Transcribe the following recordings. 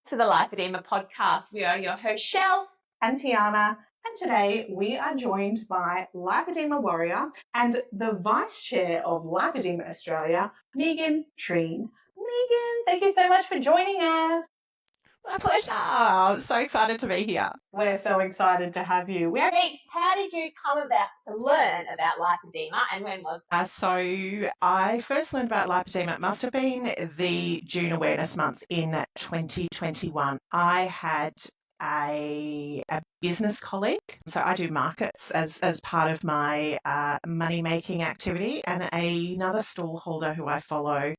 to the Lipoedema podcast. We are your host, Shell and Tiana, and today we are joined by Lipoedema warrior and the Vice Chair of Lipoedema Australia, Meegan Trean. Meegan, thank you so much for joining us. My pleasure. I'm so excited to be here. We're so excited to have you. How did you come about to learn about lipodema, and when was that? So I first learned about lipodema. It must have been the June Awareness Month in 2021. I had a business colleague. So I do markets as part of my money-making activity, and another stallholder who I follow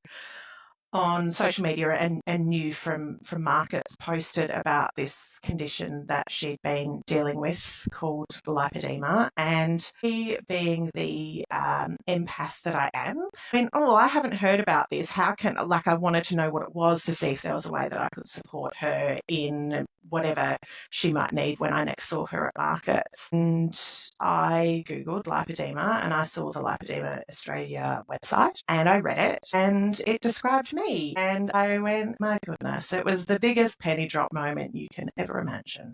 on social media and knew from markets posted about this condition that she'd been dealing with called lipodema. And he, being the empath that I am, I haven't heard about this. How can, I wanted to know what it was to see if there was a way that I could support her in whatever she might need when I next saw her at markets. And I Googled lipodema and I saw the Lipoedema Australia website and I read it and it described me. And I went, my goodness, it was the biggest penny drop moment you can ever imagine.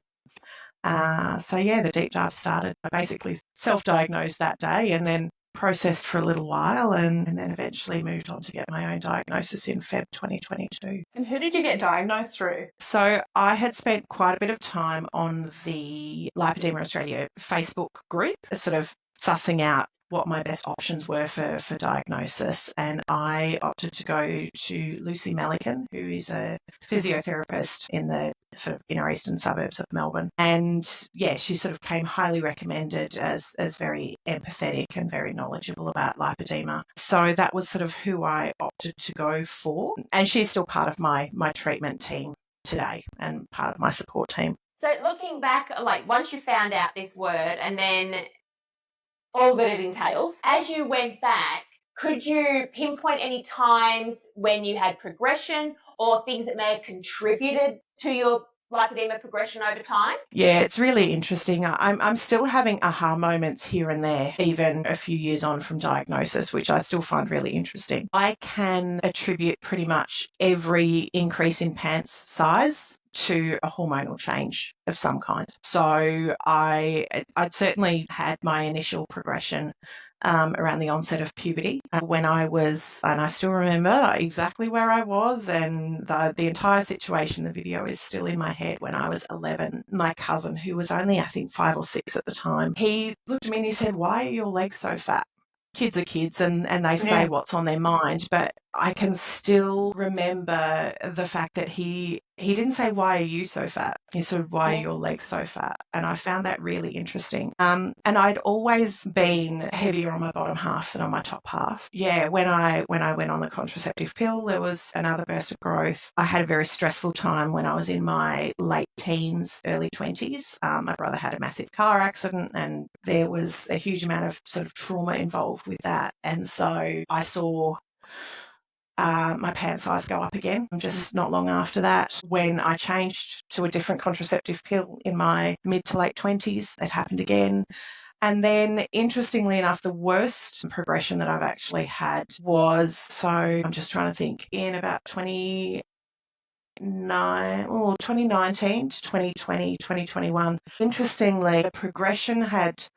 The deep dive started. I basically self-diagnosed that day and then processed for a little while and then eventually moved on to get my own diagnosis in Feb 2022. And who did you get diagnosed through? So I had spent quite a bit of time on the Lipoedema Australia Facebook group, sort of sussing out what my best options were for diagnosis. And I opted to go to Lucy Melican, who is a physiotherapist in the sort of inner eastern suburbs of Melbourne. And she sort of came highly recommended as very empathetic and very knowledgeable about lipodema. So that was sort of who I opted to go for. And she's still part of my treatment team today and part of my support team. So looking back, once you found out this word and then all that it entails, as you went back, could you pinpoint any times when you had progression or things that may have contributed to your lipodema progression over time? Yeah, it's really interesting. I'm still having aha moments here and there, even a few years on from diagnosis, which I still find really interesting. I can attribute pretty much every increase in pants size to a hormonal change of some kind. So I'd certainly had my initial progression around the onset of puberty when I was, and I still remember exactly where I was and the entire situation. The video is still in my head. When I was 11, my cousin, who was only, I think, 5 or 6 at the time, he looked at me and he said, "Why are your legs so fat?" Kids are kids and they say what's on their mind, but I can still remember the fact that he didn't say, "Why are you so fat?" He said, "Why are your legs so fat?" And I found that really interesting. And I'd always been heavier on my bottom half than on my top half. Yeah, when I went on the contraceptive pill, there was another burst of growth. I had a very stressful time when I was in my late teens, early 20s. My brother had a massive car accident and there was a huge amount of sort of trauma involved with that. And so I saw my pant size go up again just not long after that. When I changed to a different contraceptive pill in my mid to late 20s, it happened again. And then, interestingly enough, the worst progression that I've actually had was, so I'm just trying to think, in about 2019 to 2020, 2021. Interestingly, the progression had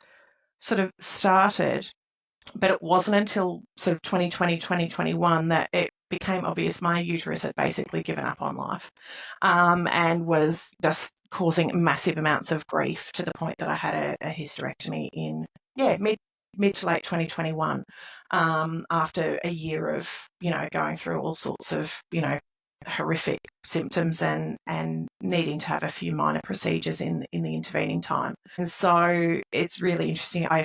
sort of started, but it wasn't until sort of 2020, 2021 that it became obvious my uterus had basically given up on life and was just causing massive amounts of grief to the point that I had a hysterectomy in mid to late 2021 after a year of, going through all sorts of, horrific symptoms and needing to have a few minor procedures in the intervening time. And so it's really interesting. I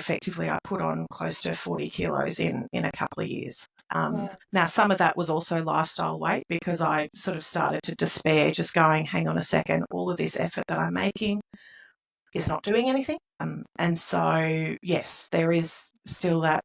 put on close to 40 kilos in a couple of years. Now, some of that was also lifestyle weight because I sort of started to despair, just going, hang on a second, all of this effort that I'm making is not doing anything. And so, yes, there is still that,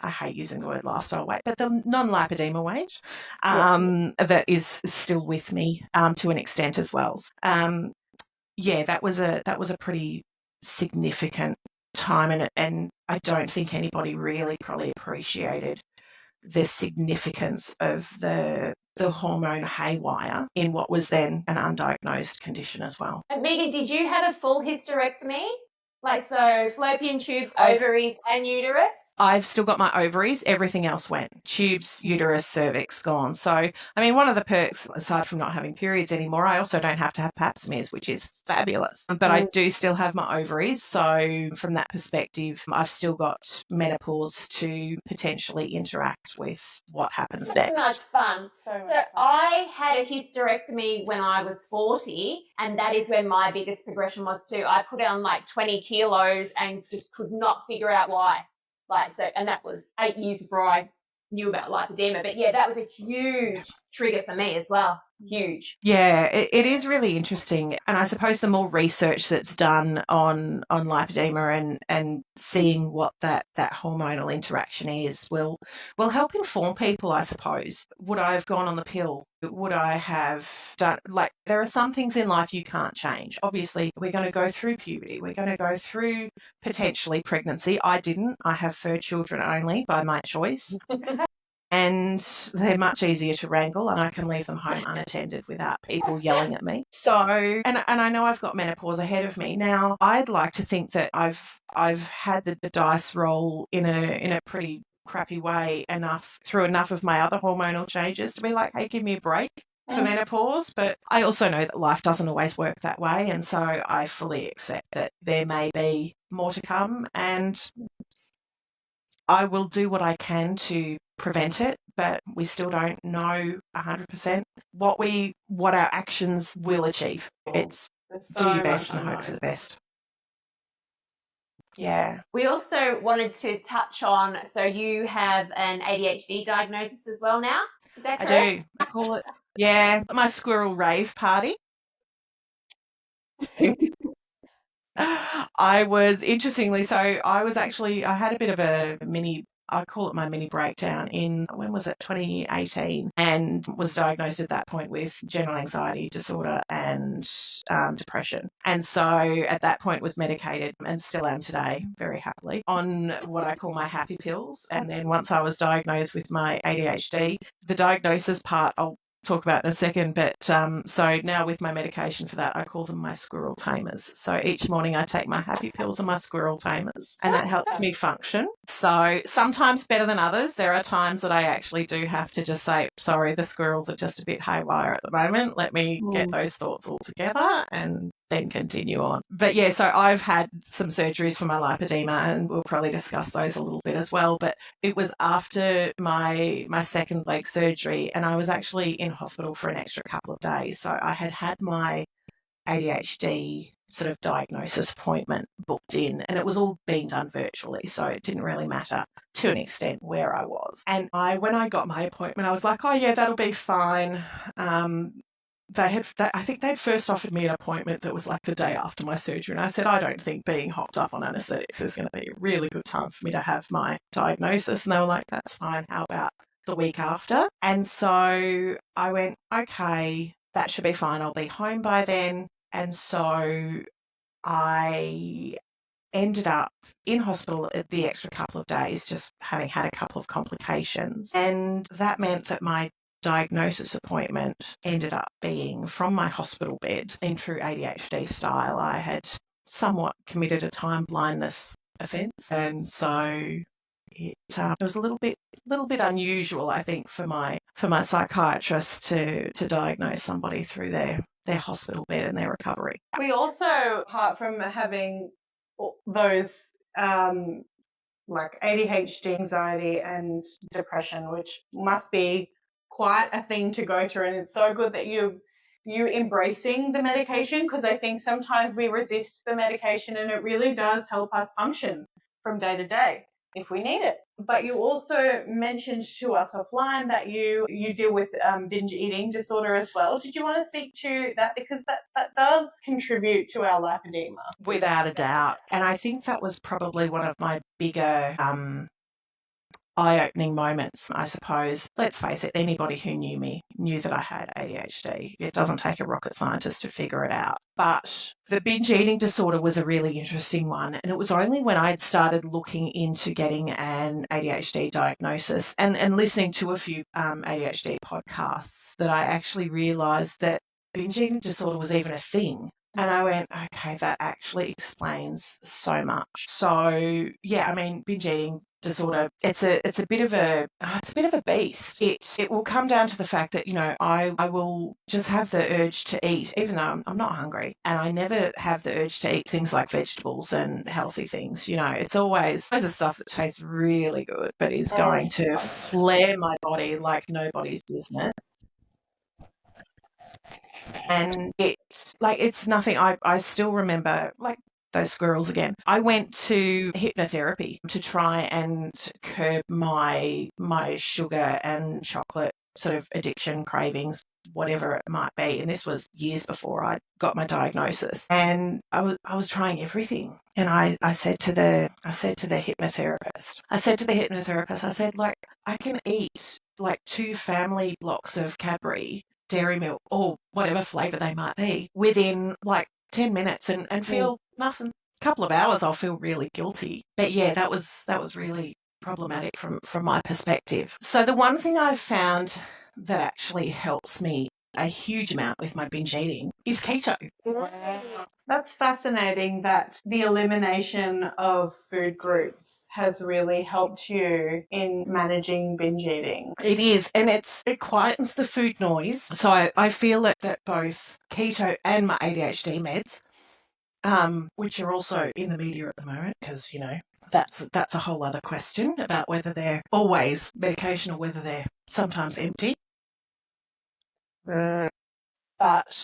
I hate using the word lifestyle weight, but the non-lipodema weight that is still with me to an extent as well. That was a pretty significant time, and I don't think anybody really probably appreciated the significance of the hormone haywire in what was then an undiagnosed condition as well. And Meegan, did you have a full hysterectomy? Like, so fallopian tubes, I've- ovaries, and uterus? I've still got my ovaries. Everything else went. Tubes, uterus, cervix, gone. So, I mean, one of the perks, aside from not having periods anymore, I also don't have to have pap smears, which is fabulous. But I do still have my ovaries. So, from that perspective, I've still got menopause to potentially interact with what happens That's next. so much fun. So much So fun. I had a hysterectomy when I was 40, and that is when my biggest progression was too. I put on like 20 kilos and just could not figure out why. Like, so, and that was 8 years before I knew about lipodema. But yeah, that was a huge trigger for me as well. Huge. Yeah, it is really interesting. And I suppose the more research that's done on lipodema and seeing what that hormonal interaction is will help inform people, I suppose. Would I have gone on the pill? Would I have done, like, there are some things in life you can't change. Obviously, we're going to go through puberty. We're going to go through potentially pregnancy. I didn't. I have fur children only by my choice. And they're much easier to wrangle, and I can leave them home unattended without people yelling at me. So, and I know I've got menopause ahead of me. Now, I'd like to think that I've had the dice roll in a pretty crappy way through enough of my other hormonal changes to be like, hey, give me a break for menopause. But I also know that life doesn't always work that way, and so I fully accept that there may be more to come, and I will do what I can to prevent it, but we still don't know 100% what our actions will achieve. It's do your best and hope for the best. Yeah. We also wanted to touch on, so you have an ADHD diagnosis as well now? Is that correct? I do. I call it, my squirrel rave party. I was, interestingly, so I had a bit of a I call it my mini breakdown in, when was it, 2018, and was diagnosed at that point with general anxiety disorder and depression. And so at that point was medicated, and still am today, very happily, on what I call my happy pills. And then once I was diagnosed with my ADHD, the diagnosis part I'll talk about in a second, but so now with my medication for that, I call them my squirrel tamers. So each morning I take my happy pills and my squirrel tamers, and that helps me function. So sometimes better than others. There are times that I actually do have to just say, sorry, the squirrels are just a bit haywire at the moment. Let me get those thoughts all together and then continue on. But yeah, so I've had some surgeries for my lipodema, and we'll probably discuss those a little bit as well. But it was after my second leg surgery, and I was actually in hospital for an extra couple of days. So I had my ADHD sort of diagnosis appointment booked in, and it was all being done virtually, so it didn't really matter to an extent where I was. And when I got my appointment, I was like, oh yeah, that'll be fine. I think they'd first offered me an appointment that was like the day after my surgery, and I said, I don't think being hopped up on anaesthetics is going to be a really good time for me to have my diagnosis. And they were like, that's fine. How about the week after? And so I went, okay, that should be fine. I'll be home by then. And so I ended up in hospital the extra couple of days, just having had a couple of complications. And that meant that my diagnosis appointment ended up being from my hospital bed. In true ADHD style, I had somewhat committed a time blindness offence, and so it was a little bit unusual, I think, for my psychiatrist to diagnose somebody through their hospital bed and their recovery. We also, apart from having those like ADHD, anxiety and depression, which must be quite a thing to go through, and it's so good that you embracing the medication, because I think sometimes we resist the medication and it really does help us function from day to day if we need it. But you also mentioned to us offline that you deal with binge eating disorder as well. Did you want to speak to that? Because that does contribute to our lipodema. Without a doubt. And I think that was probably one of my bigger eye-opening moments, I suppose. Let's face it, anybody who knew me knew that I had ADHD. It doesn't take a rocket scientist to figure it out. But the binge eating disorder was a really interesting one. And it was only when I'd started looking into getting an ADHD diagnosis and listening to a few ADHD podcasts that I actually realised that binge eating disorder was even a thing. And I went, okay, that actually explains so much. So yeah, I mean, binge eating disorder, it's a bit of a beast. It will come down to the fact that, I will just have the urge to eat, even though I'm not hungry. And I never have the urge to eat things like vegetables and healthy things. It's always the stuff that tastes really good, but is going to flare my body like nobody's business. And it's nothing. I still remember, like, those squirrels again. I went to hypnotherapy to try and curb my sugar and chocolate sort of addiction, cravings, whatever it might be. And this was years before I got my diagnosis. And I was trying everything. And I said to the hypnotherapist, I said, like, I can eat like 2 family blocks of Cadbury dairy milk or whatever flavour they might be within like 10 minutes and feel nothing. A couple of hours I'll feel really guilty. But yeah, that was really problematic from my perspective. So the one thing I've found that actually helps me a huge amount with my binge eating is keto. That's fascinating that the elimination of food groups has really helped you in managing binge eating. It is, and it quietens the food noise. So I feel that both keto and my ADHD meds, which are also in the media at the moment, because, that's a whole other question about whether they're always medication or whether they're sometimes empty. But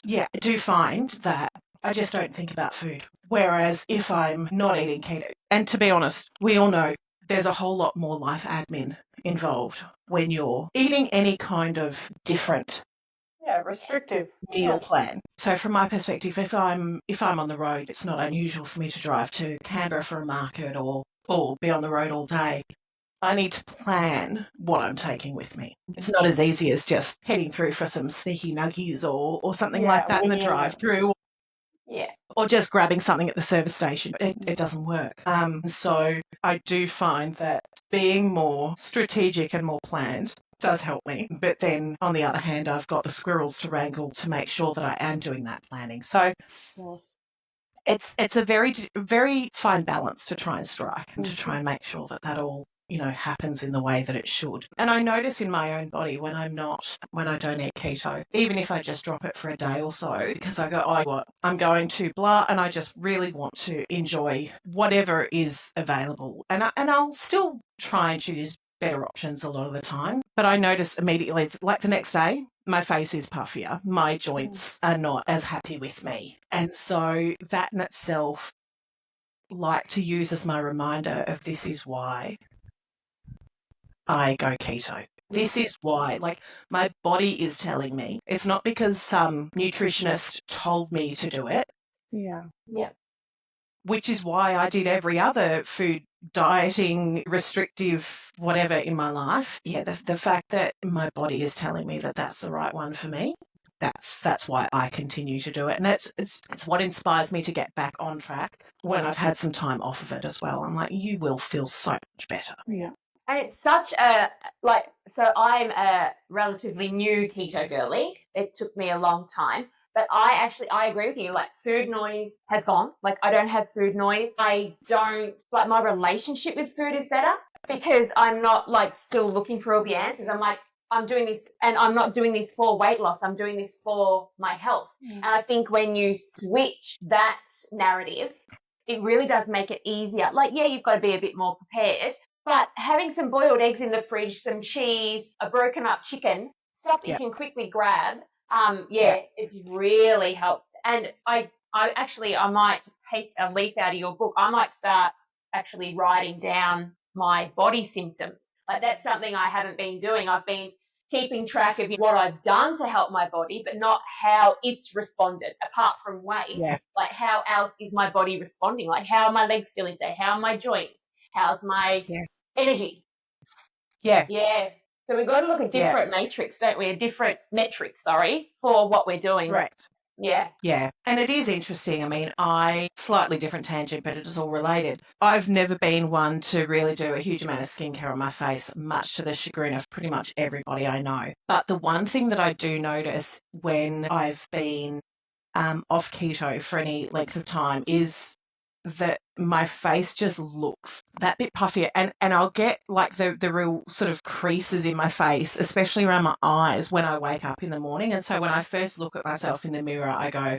yeah, I do find that I just don't think about food. Whereas if I'm not eating keto, and to be honest, we all know there's a whole lot more life admin involved when you're eating any kind of different Restrictive meal plan. So from my perspective, if I'm on the road, it's not unusual for me to drive to Canberra for a market or be on the road all day. I need to plan what I'm taking with me. It's not as easy as just heading through for some sneaky nuggies or something like that in the drive-through. Yeah. Or just grabbing something at the service station. It doesn't work. So I do find that being more strategic and more planned does help me. But then on the other hand, I've got the squirrels to wrangle to make sure that I am doing that planning. So it's a very, very fine balance to try and strike and to try and make sure that all happens in the way that it should. And I notice in my own body when I don't eat keto, even if I just drop it for a day or so, because I go, I'm going to blah, and I just really want to enjoy whatever is available. And I'll still try and choose better options a lot of the time. But I notice immediately, like the next day, my face is puffier. My joints are not as happy with me. And so that in itself, like to use as my reminder of this is why I go keto. This is why, like, my body is telling me. It's not because some nutritionist told me to do it. Yeah. Which is why I did every other food dieting, restrictive, whatever in my life. Yeah, the fact that my body is telling me that that's the right one for me, that's why I continue to do it. And it's what inspires me to get back on track when I've had some time off of it as well. I'm like, you will feel so much better. Yeah. And it's such so I'm a relatively new keto girly. It took me a long time. But I agree with you. Like, food noise has gone. Like, I don't have food noise. I don't, like, my relationship with food is better because I'm not, like, still looking for all the answers. I'm like, I'm doing this, and I'm not doing this for weight loss. I'm doing this for my health. And I think when you switch that narrative, it really does make it easier. Like, yeah, you've got to be a bit more prepared, but having some boiled eggs in the fridge, some cheese, a broken up chicken, stuff that you can quickly grab, it's really helped. And I might take a leaf out of your book. I might start actually writing down my body symptoms. Like, that's something I haven't been doing. I've been keeping track of what I've done to help my body, but not how it's responded, apart from weight. Yeah. Like, how else is my body responding? Like, how are my legs feeling today? How are my joints? How's my energy? Yeah. Yeah. So we've got to look at different matrix, don't we? A different metrics, for what we're doing. Correct. Yeah. Yeah. And it is interesting. I mean, slightly different tangent, but it is all related. I've never been one to really do a huge amount of skincare on my face, much to the chagrin of pretty much everybody I know. But the one thing that I do notice when I've been off keto for any length of time is that my face just looks that bit puffier, and I'll get like the real sort of creases in my face, especially around my eyes when I wake up in the morning. And so when I first look at myself in the mirror, I go,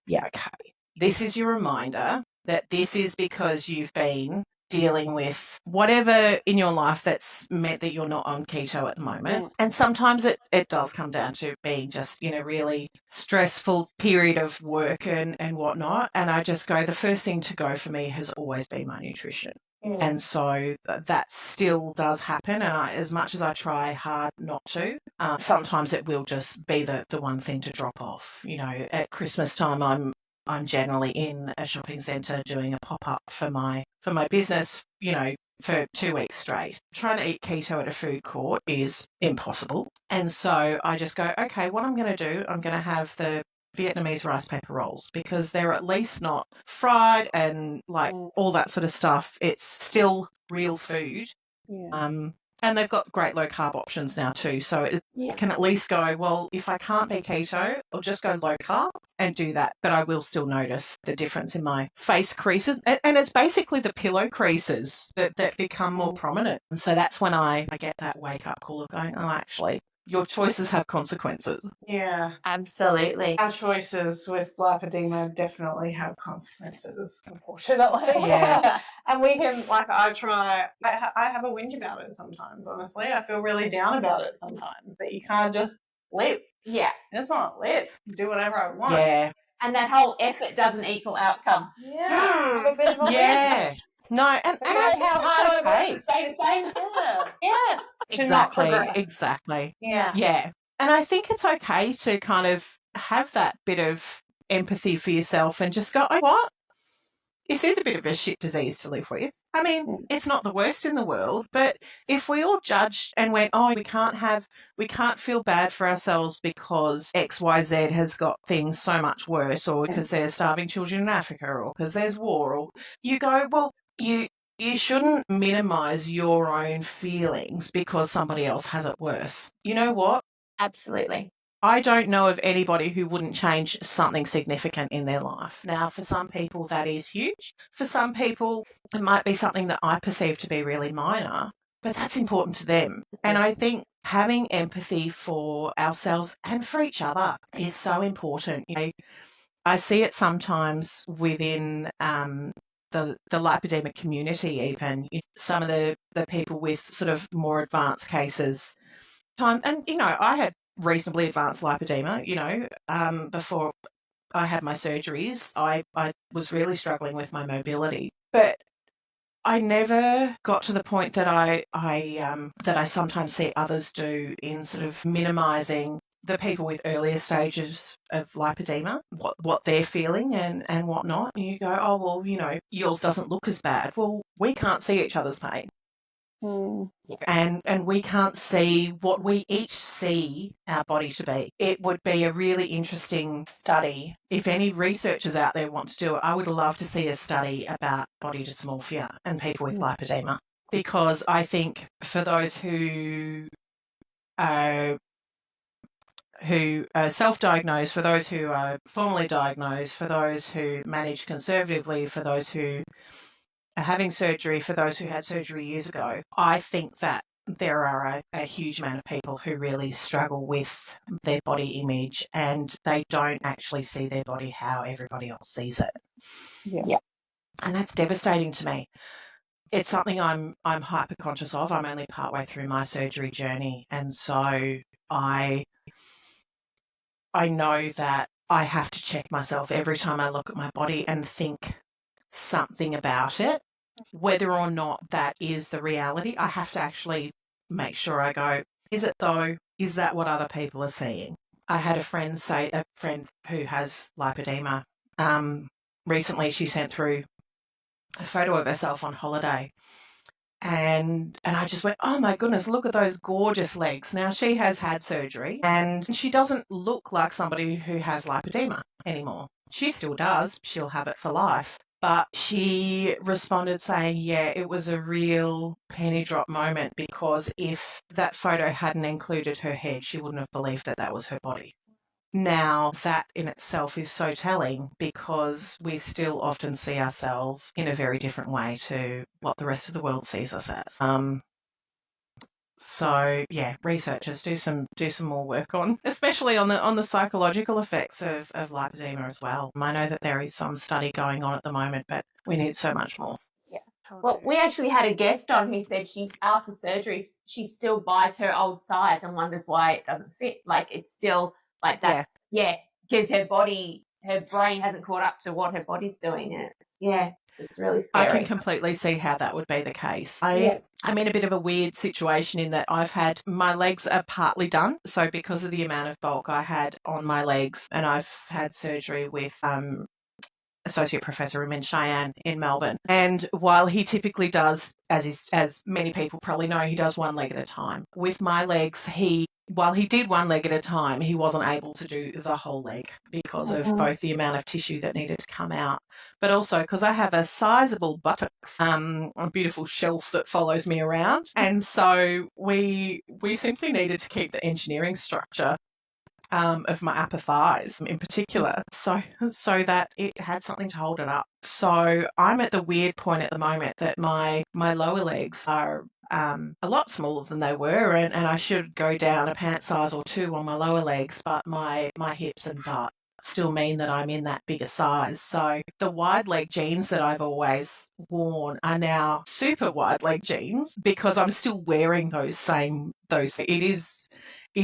yeah, okay, this is your reminder that this is because you've been dealing with whatever in your life that's meant that you're not on keto at the moment. Mm. And sometimes it does come down to being just in a really stressful period of work and whatnot. And I just go, the first thing to go for me has always been my nutrition. And so that still does happen. And as much as I try hard not to, sometimes it will just be the one thing to drop off. At Christmas time, I'm generally in a shopping centre doing a pop-up for my business, for 2 weeks straight. Trying to eat keto at a food court is impossible. And so I just go, okay, what I'm going to do, I'm going to have the Vietnamese rice paper rolls, because they're at least not fried and like all that sort of stuff. It's still real food. And they've got great low carb options now too. So it can at least go, well, if I can't be keto, I'll just go low carb and do that. But I will still notice the difference in my face creases. And it's basically the pillow creases that become more prominent. And so that's when I get that wake up call of going, oh, actually, your choices have consequences. Yeah. Absolutely. Our choices with lipodema definitely have consequences, unfortunately. Yeah. And we can, I have a whinge about it sometimes, honestly. I feel really down about it sometimes, that you can't just live. Yeah. It's not live. Do whatever I want. Yeah. And that whole effort doesn't equal outcome. Yeah. Have a bit of a Yeah. No, and I think how hard that's I okay. work to stay the same. Yeah. Yes. To not progress. Exactly. Yeah. Yeah. And I think it's okay to kind of have that bit of empathy for yourself and just go, oh, what? This is a bit of a shit disease to live with. I mean, it's not the worst in the world, but if we all judged and went, oh, we can't feel bad for ourselves because XYZ has got things so much worse, or because there's starving children in Africa, or because there's war, or you go, well, you shouldn't minimize your own feelings because somebody else has it worse. You know what? Absolutely. I don't know of anybody who wouldn't change something significant in their life. Now, for some people, that is huge. For some people, it might be something that I perceive to be really minor, but that's important to them. And I think having empathy for ourselves and for each other is so important. I see it sometimes within the lipodemic community, even some of the people with sort of more advanced cases. And, I had reasonably advanced lipodema, before I had my surgeries. I was really struggling with my mobility, but I never got to the point that I sometimes see others do in sort of minimizing the people with earlier stages of lipodema, what they're feeling and whatnot. And you go, oh, well, yours doesn't look as bad. Well, we can't see each other's pain. And we can't see what we each see our body to be. It would be a really interesting study. If any researchers out there want to do it, I would love to see a study about body dysmorphia and people with lipodema, because I think for those who are self-diagnosed, for those who are formally diagnosed, for those who manage conservatively, for those who are having surgery, for those who had surgery years ago, I think that there are a huge amount of people who really struggle with their body image, and they don't actually see their body how everybody else sees it. Yeah. And that's devastating to me. It's something I'm hyper conscious of. I'm only partway through my surgery journey, and so I know that I have to check myself every time I look at my body and think something about it. Whether or not that is the reality, I have to actually make sure I go, is it though? Is that what other people are seeing? I had a friend who has lipodema. Recently she sent through a photo of herself on holiday, And I just went, oh my goodness, look at those gorgeous legs. Now, she has had surgery and she doesn't look like somebody who has lipodema anymore. She still does. She'll have it for life. But she responded saying, yeah, it was a real penny drop moment, because if that photo hadn't included her head, she wouldn't have believed that that was her body. Now, that in itself is so telling, because we still often see ourselves in a very different way to what the rest of the world sees us as. So yeah, researchers do some more work on, especially on the psychological effects of lipodema as well. I know that there is some study going on at the moment, but we need so much more. Yeah. Well, we actually had a guest on who said she's after surgery, she still buys her old size and wonders why it doesn't fit. Like, it's still like that. Yeah, because her brain hasn't caught up to what her body's doing, and it's really scary. I can completely see how that would be the case. I'm in a bit of a weird situation in that my legs are partly done. So because of the amount of bulk I had on my legs, and I've had surgery with Associate Professor Meegan Trean in Melbourne. And while he typically does, as many people probably know, he does one leg at a time. With my legs, while he did one leg at a time, he wasn't able to do the whole leg because of both the amount of tissue that needed to come out, but also because I have a sizable buttocks, a beautiful shelf that follows me around. And so we simply needed to keep the engineering structure of my upper thighs in particular, so that it had something to hold it up. So I'm at the weird point at the moment that my lower legs are a lot smaller than they were, and I should go down a pant size or two on my lower legs, but my hips and butt still mean that I'm in that bigger size. So the wide leg jeans that I've always worn are now super wide leg jeans, because I'm still wearing those. It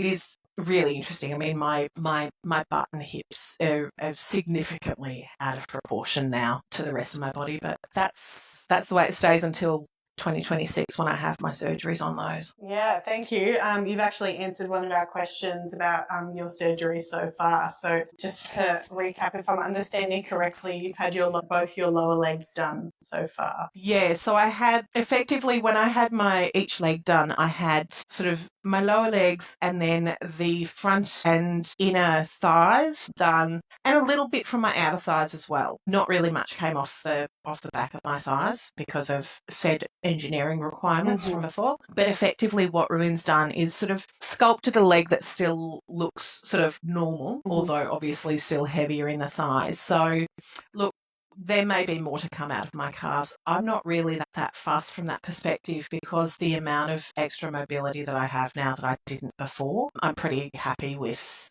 is really interesting. I mean, my butt and hips are significantly out of proportion now to the rest of my body, but that's the way it stays until 2026 when I have my surgeries on those. Yeah, thank you. You've actually answered one of our questions about your surgery so far. So just to recap, if I'm understanding correctly, you've had both your lower legs done so far. Yeah, so I had effectively, when I had each leg done, I had sort of my lower legs and then the front and inner thighs done, and a little bit from my outer thighs as well. Not really much came off the back of my thighs because of said engineering requirements from before. But effectively what Ruin's done is sort of sculpted a leg that still looks sort of normal, although obviously still heavier in the thighs. So look, there may be more to come out of my calves. I'm not really that fussed from that perspective, because the amount of extra mobility that I have now that I didn't before, I'm pretty happy with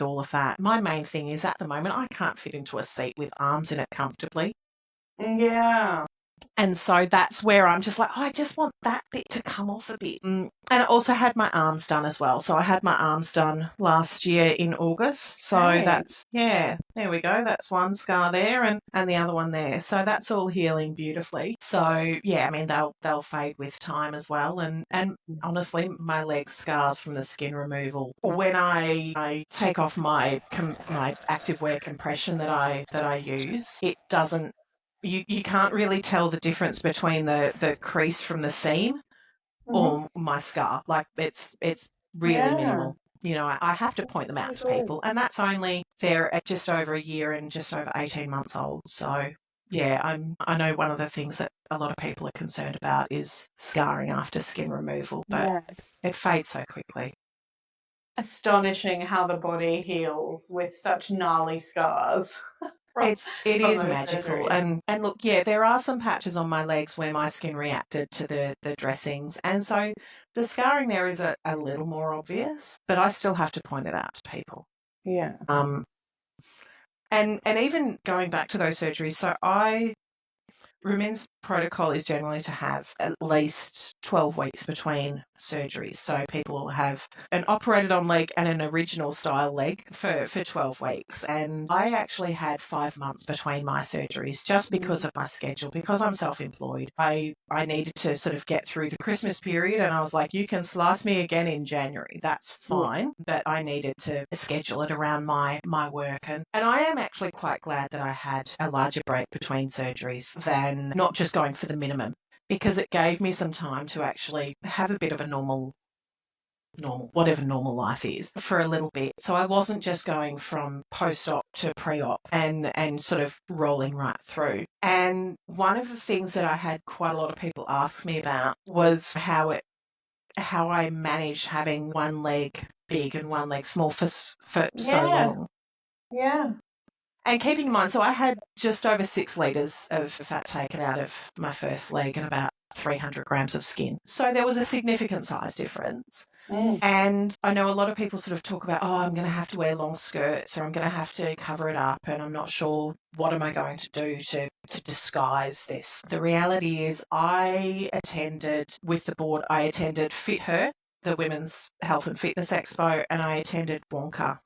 all of that. My main thing is, at the moment, I can't fit into a seat with arms in it comfortably. Yeah. And so that's where I'm just like, I just want that bit to come off a bit. And I also had my arms done as well. So I had my arms done last year in August. So that's, there we go. That's one scar there and the other one there. So that's all healing beautifully. So yeah, I mean, they'll fade with time as well. And honestly, my leg scars from the skin removal, when I take off my activewear compression that I use, it doesn't, you can't really tell the difference between the crease from the seam or my scar. Like, it's really minimal. You know, I have to point them out to people, and that's only they're at just over a year and just over 18 months old. So yeah, I know one of the things that a lot of people are concerned about is scarring after skin removal, but it fades so quickly. Astonishing how the body heals with such gnarly scars. It is magical. And look, yeah, there are some patches on my legs where my skin reacted to the dressings. And so the scarring there is a little more obvious, but I still have to point it out to people. Yeah. And even going back to those surgeries, so Rumin's protocol is generally to have at least 12 weeks between surgeries. So people will have an operated on leg and an original style leg for 12 weeks. And I actually had 5 months between my surgeries just because of my schedule, because I'm self-employed. I needed to sort of get through the Christmas period, and I was like, you can slice me again in January. That's fine. But I needed to schedule it around my work. And I am actually quite glad that I had a larger break between surgeries than not just going for the minimum. because it gave me some time to actually have a bit of a normal, whatever normal life is, for a little bit. So I wasn't just going from post-op to pre-op and sort of rolling right through. And one of the things that I had quite a lot of people ask me about was how I managed having one leg big and one leg small for so long. Yeah. And keeping in mind, so I had just over 6 litres of fat taken out of my first leg and about 300 grams of skin. So there was a significant size difference. And I know a lot of people sort of talk about, oh, I'm going to have to wear long skirts, or I'm going to have to cover it up, and I'm not sure what am I going to do to disguise this. The reality is I attended Fit Her, the Women's Health and Fitness Expo, and I attended WONCA,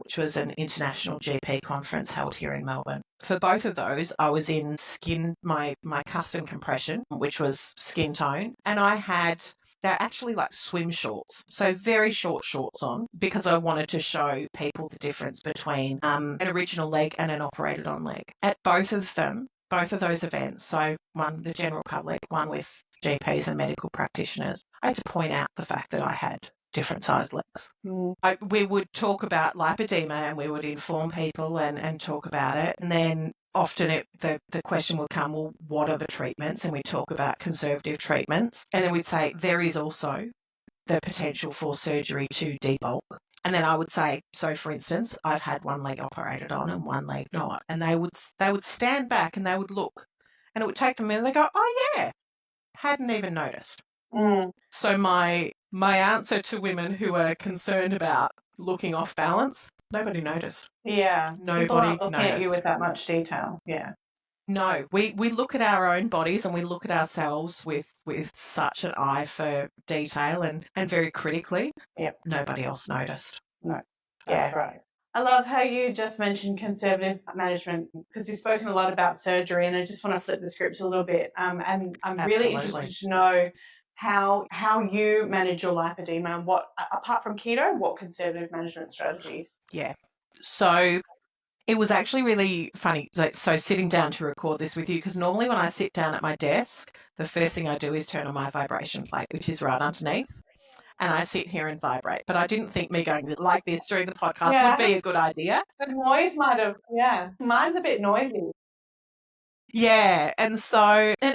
which was an international GP conference held here in Melbourne. For both of those, I was in my custom compression, which was skin tone, and they're actually like swim shorts, so very short shorts on, because I wanted to show people the difference between an original leg and an operated on leg. At both of those events, so one the general public, one with GPs and medical practitioners, I had to point out the fact that I had different size legs. We would talk about lipodema and we would inform people and talk about it. And then often the question would come, well, what are the treatments? And we talk about conservative treatments. And then we'd say there is also the potential for surgery to debulk. And then I would say, so for instance, I've had one leg operated on and one leg not. And they would stand back and they would look. And it would take them a minute and they go, oh yeah, hadn't even noticed. So my answer to women who are concerned about looking off balance, nobody noticed. Yeah. Nobody People aren't looking noticed. at you with that much detail. Yeah. No, we look at our own bodies and we look at ourselves with such an eye for detail and very critically. Yep. Nobody else noticed. No. That's right. I love how you just mentioned conservative management, because you've spoken a lot about surgery, and I just want to flip the script a little bit. And I'm really interested to know how you manage your lipodema and what, apart from keto, what conservative management strategies. Yeah. So it was actually really funny. So sitting down to record this with you, because normally when I sit down at my desk, the first thing I do is turn on my vibration plate, which is right underneath. And I sit here and vibrate. But I didn't think me going like this during the podcast would be a good idea. The noise might have, mine's a bit noisy. Yeah, and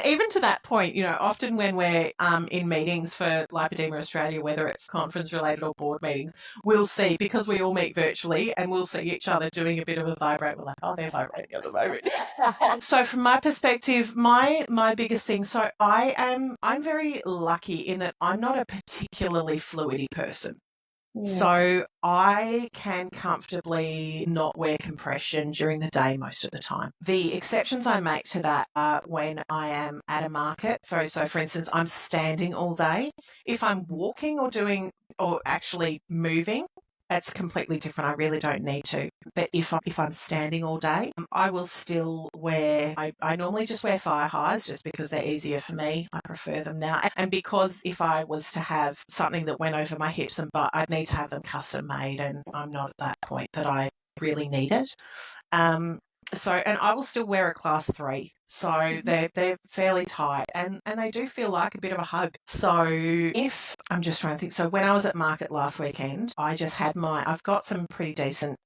even to that point, often when we're in meetings for Lipodema Australia, whether it's conference related or board meetings, we'll see, because we all meet virtually, and we'll see each other doing a bit of a vibrate. We're like, oh, they're vibrating at the moment. So from my perspective, my biggest thing, so I'm very lucky in that I'm not a particularly fluidy person. So I can comfortably not wear compression during the day most of the time. The exceptions I make to that are when I am at a market. So for instance, I'm standing all day. If I'm walking or actually moving, that's completely different. I really don't need to. But if I'm standing all day, I will still wear, I normally just wear thigh highs just because they're easier for me. I prefer them now. And because if I was to have something that went over my hips and butt, I'd need to have them custom made, and I'm not at that point that I really need it. And I will still wear a class 3. So they're fairly tight and they do feel like a bit of a hug. So if I'm just trying to think, so when I was at market last weekend, I just had I've got some pretty decent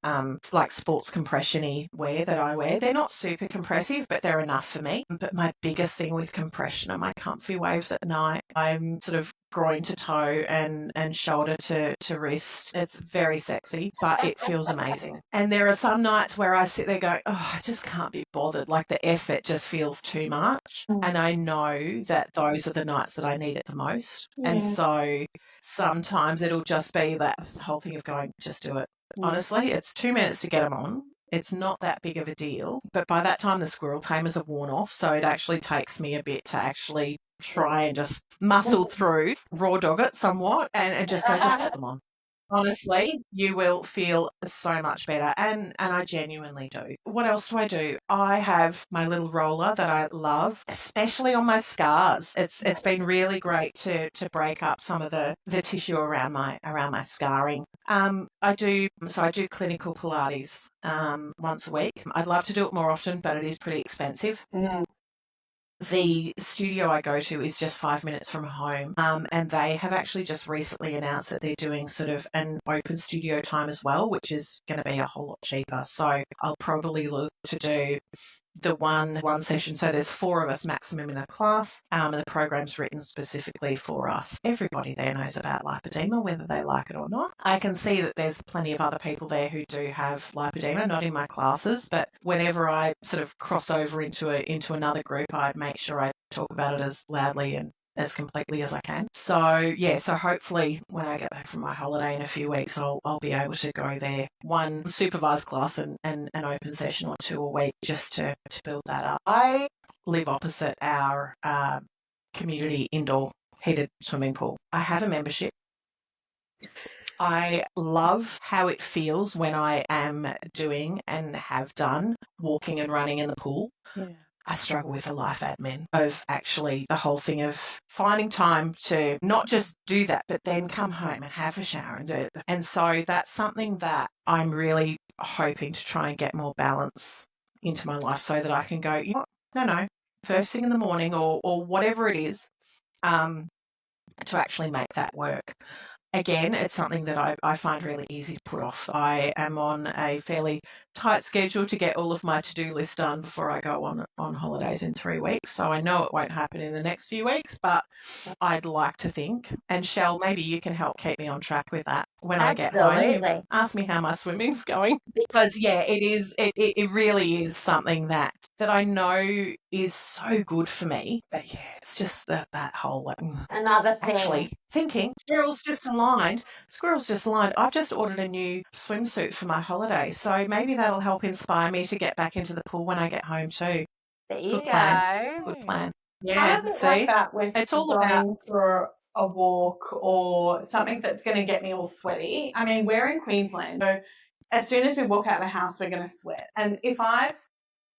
like sports compression-y wear that I wear. They're not super compressive, but they're enough for me. But my biggest thing with compression are my comfy waves at night. I'm sort of groin to toe and shoulder to wrist. It's very sexy, but it feels amazing. And there are some nights where I sit there going, oh, I just can't be bothered. Like the effort just feels too much. And I know that those are the nights that I need it the most. And so sometimes it'll just be that whole thing of going, just do it. Honestly, it's 2 minutes to get them on. It's not that big of a deal. But by that time, the squirrel tamers have worn off. So it actually takes me a bit to actually try and just muscle through, raw dog it somewhat, and just go, just put them on. Honestly, you will feel so much better, and I genuinely do. What else do I do? I have my little roller that I love, especially on my scars. It's been really great to break up some of the tissue around my scarring. I do clinical Pilates once a week. I'd love to do it more often, but it is pretty expensive. The studio I go to is just 5 minutes from home, and they have actually just recently announced that they're doing sort of an open studio time as well, which is going to be a whole lot cheaper. So I'll probably look to do the one session. So there's 4 of us maximum in a class, and the program's written specifically for us. Everybody there knows about lipedema, whether they like it or not. I can see that there's plenty of other people there who do have lipedema, not in my classes, but whenever I sort of cross over into another group, I make sure I talk about it as loudly and as completely as I can. So so hopefully when I get back from my holiday in a few weeks, I'll be able to go there, one supervised class and an open session or 2 a week, just to build that up. I live opposite our community indoor heated swimming pool. I have a membership. I love how it feels when I am doing and have done walking and running in the pool. Yeah. I struggle with the life admin of actually the whole thing of finding time to not just do that, but then come home and have a shower and do it. And so that's something that I'm really hoping to try and get more balance into my life, so that I can go, you know what? No, first thing in the morning or whatever it is, to actually make that work. Again, it's something that I find really easy to put off. I am on a fairly tight schedule to get all of my to-do list done before I go on holidays in 3 weeks. So I know it won't happen in the next few weeks, but I'd like to think. And Shell, maybe you can help keep me on track with that when I get home. Absolutely. Ask me how my swimming's going, because it really is something that I know is so good for me. But it's just that whole Another thing. actually thinking squirrels just aligned. I've just ordered a new swimsuit for my holiday, so maybe that'll help inspire me to get back into the pool when I get home too. There you Good go. plan. Good plan. I Yeah, have it see, like that with it's all going about. for a walk or something that's going to get me all sweaty. I mean, we're in Queensland, so as soon as we walk out of the house, we're going to sweat. And if I've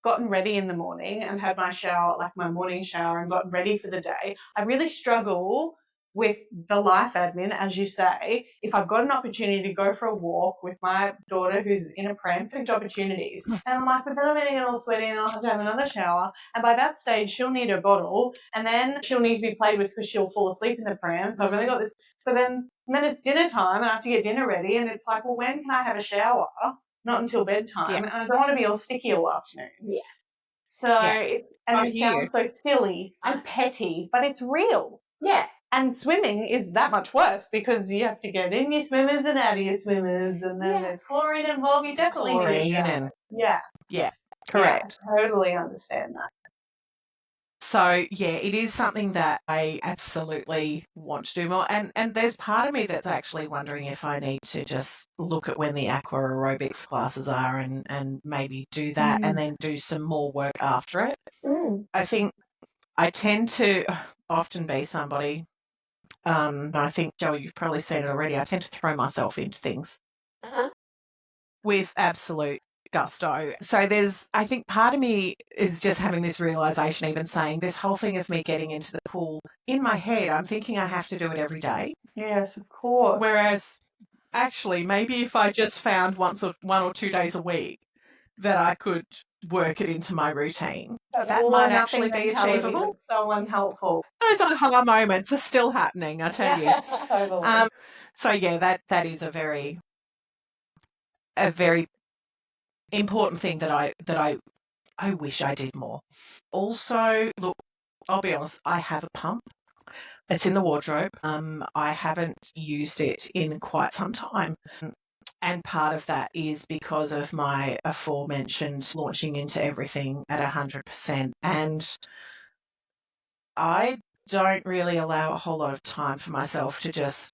gotten ready in the morning and had my shower, like my morning shower, and gotten ready for the day, I really struggle with the life admin, as you say. If I've got an opportunity to go for a walk with my daughter who's in a pram, perfect opportunities. And I'm like, but then I'm going to get all sweaty and I'll have to have another shower. And by that stage, she'll need a bottle, and then she'll need to be played with because she'll fall asleep in the pram. So I've really got this. So then it's dinner time and I have to get dinner ready. And it's like, well, when can I have a shower? Not until bedtime. Yeah. And I don't want to be all sticky all afternoon. Yeah. So, it sounds so silly and petty, but it's real. Yeah. And swimming is that much worse because you have to get in your swimmers and out of your swimmers, and then there's chlorine involved. You definitely need a shower. Yeah. Correct. Yeah, totally understand that. So, it is something that I absolutely want to do more. And there's part of me that's actually wondering if I need to just look at when the aqua aerobics classes are and maybe do that and then do some more work after it. I think I tend to often be somebody, I think, Joe, you've probably seen it already, I tend to throw myself into things with absolute gusto. So I think part of me is just having this realization, even saying this whole thing of me getting into the pool, in my head, I'm thinking I have to do it every day. Yes, of course. Whereas actually, maybe if I just found 1 or 2 days a week that I could work it into my routine, that might actually be achievable. So unhelpful. Those aha moments are still happening, I tell you. Totally. So that is a very important thing that I wish I did more. Also, look, I'll be honest, I have a pump. It's in the wardrobe. I haven't used it in quite some time. And part of that is because of my aforementioned launching into everything at 100%. And I don't really allow a whole lot of time for myself to just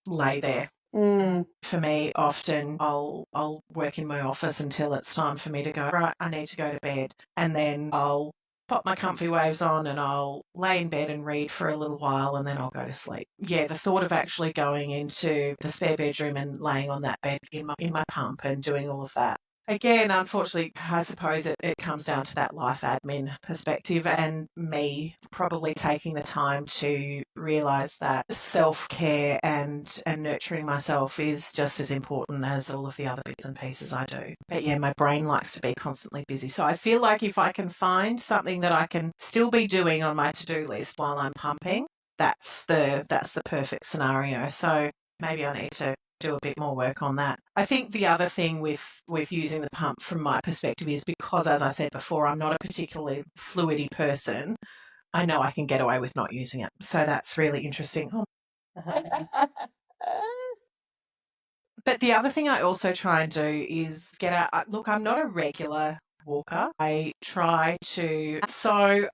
lay there. For me, often I'll work in my office until it's time for me to go, right, I need to go to bed. And then I'll pop my comfy waves on and I'll lay in bed and read for a little while and then I'll go to sleep. Yeah, the thought of actually going into the spare bedroom and laying on that bed in my pump and doing all of that, again, unfortunately, I suppose it comes down to that life admin perspective and me probably taking the time to realise that self-care and nurturing myself is just as important as all of the other bits and pieces I do. But yeah, my brain likes to be constantly busy. So I feel like if I can find something that I can still be doing on my to-do list while I'm pumping, that's the perfect scenario. So maybe I need to do a bit more work on that. I think the other thing with using the pump from my perspective is because, as I said before, I'm not a particularly fluidy person, I know I can get away with not using it. So that's really interesting. But the other thing I also try and do is get out. Look, I'm not a regular walker. I try to. So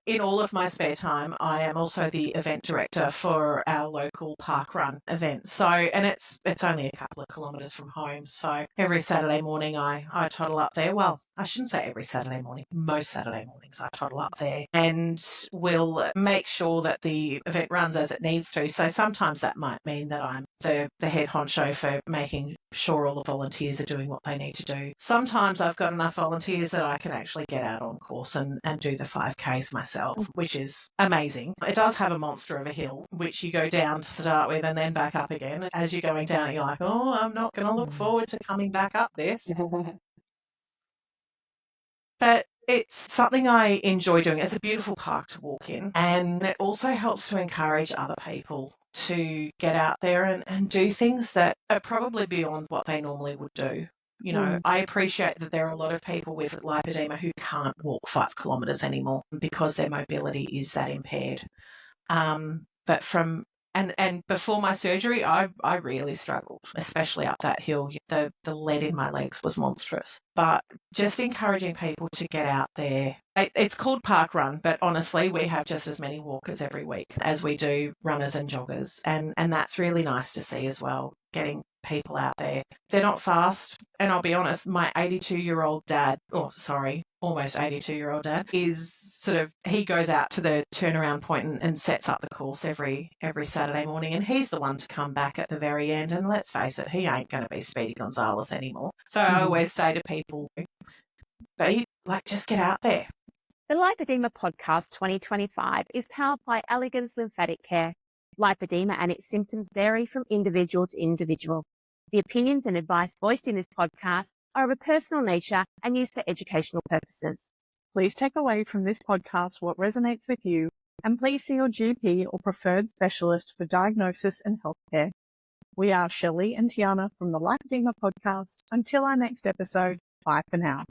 in all of my spare time, I am also the event director for our local park run event. So, and it's only a couple of kilometres from home. So every Saturday morning I toddle up there. Well, I shouldn't say every Saturday morning. Most Saturday mornings I toddle up there and we'll make sure that the event runs as it needs to. So sometimes that might mean that I'm the head honcho for making sure all the volunteers are doing what they need to do. Sometimes I've got enough volunteers that I can actually get out on course and do the 5Ks myself, which is amazing. It does have a monster of a hill, which you go down to start with and then back up again. As you're going down, you're like, oh, I'm not going to look forward to coming back up this. But it's something I enjoy doing. It's a beautiful park to walk in, and it also helps to encourage other people to get out there and do things that are probably beyond what they normally would do. You know, I appreciate that there are a lot of people with lipodema who can't walk 5 kilometres anymore because their mobility is that impaired. But from and before my surgery, I really struggled, especially up that hill. The lead in my legs was monstrous. But just encouraging people to get out there. It's called Park Run, but honestly, we have just as many walkers every week as we do runners and joggers. And that's really nice to see as well, getting people out there. They're not fast. And I'll be honest, my 82-year-old dad, almost 82-year-old dad, is sort of, he goes out to the turnaround point and sets up the course every Saturday morning, and he's the one to come back at the very end. And let's face it, he ain't going to be Speedy Gonzales anymore. So I always say to people, just get out there. The Lipodema Podcast 2025 is powered by Elegance Lymphatic Care. Lipodema and its symptoms vary from individual to individual. The opinions and advice voiced in this podcast are of a personal nature and used for educational purposes. Please take away from this podcast what resonates with you, and please see your GP or preferred specialist for diagnosis and healthcare. We are Shell and Tiana from the Lipoedema Podcast. Until our next episode, bye for now.